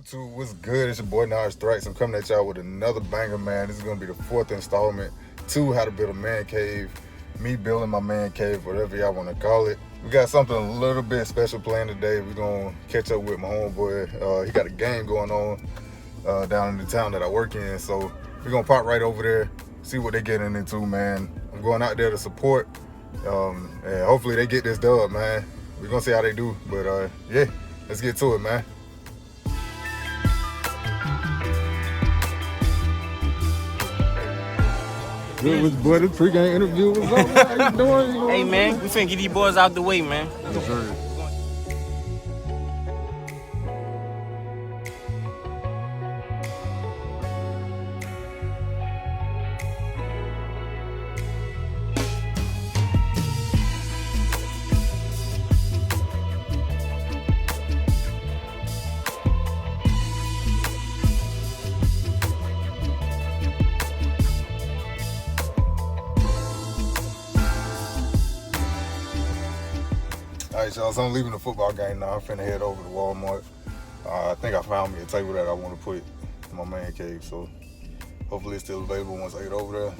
YouTube, what's good? It's your boy Nas Strikes. I'm coming at y'all with another banger, man. This is gonna be the 4th installment to how to build a man cave. Me building my man cave, whatever y'all wanna call it. We got something a little bit special planned today. We're gonna catch up with my homeboy. He got a game going on down in the town that I work in. So we're gonna pop right over there, see what they're getting into, man. I'm going out there to support. And hopefully they get this dub, man. We're gonna see how they do. But yeah, let's get to it, man. Good with boy, the pre-game interview was over. How you doing? Hey man, we finna get these boys out the way, man. Yes, sir. Alright, y'all, so I'm leaving the football game now. I'm finna head over to Walmart. I think I found me a table that I want to put in my man cave, so hopefully it's still available once I get over there.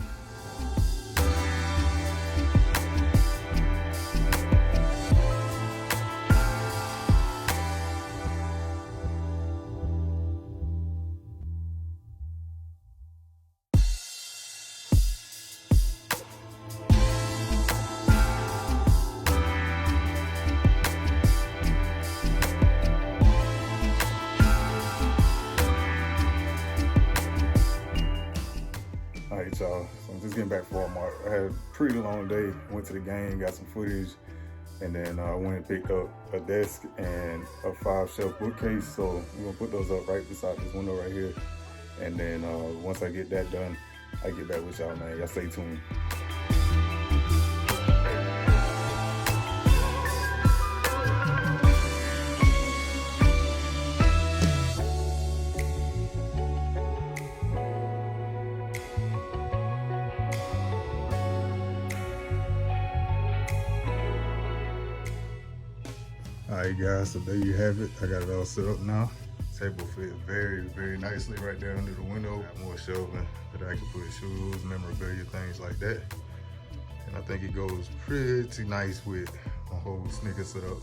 Alright, y'all, so I'm just getting back from Walmart. I had a pretty long day. Went to the game, got some footage, and then I went and picked up a desk and a 5-shelf bookcase. So we're gonna put those up right beside this window right here. And then once I get that done, I get back with y'all, man. Y'all stay tuned. Alright guys, so there you have it. I got it all set up now. Table fit very, very nicely right there under the window. Got more shelving that I can put shoes, memorabilia, things like that. And I think it goes pretty nice with my whole sneaker setup.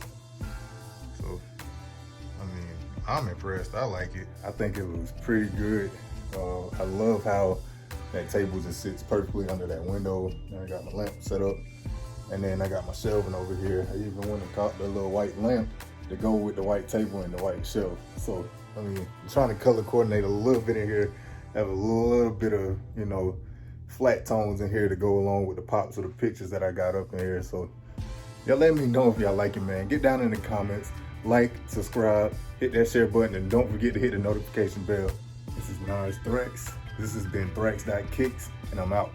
So, I mean, I'm impressed. I like it. I think it looks pretty good. I love how that table just sits perfectly under that window. And I got my lamp set up. And then I got my shelving over here. I even went and caught the little white lamp to go with the white table and the white shelf. So, I mean, I'm trying to color coordinate a little bit in here, have a little bit of, you know, flat tones in here to go along with the pops of the pictures that I got up in here. So, y'all let me know if y'all like it, man. Get down in the comments, like, subscribe, hit that share button, and don't forget to hit the notification bell. This is Nas Thrax. This has been Thrax.Kicks, and I'm out.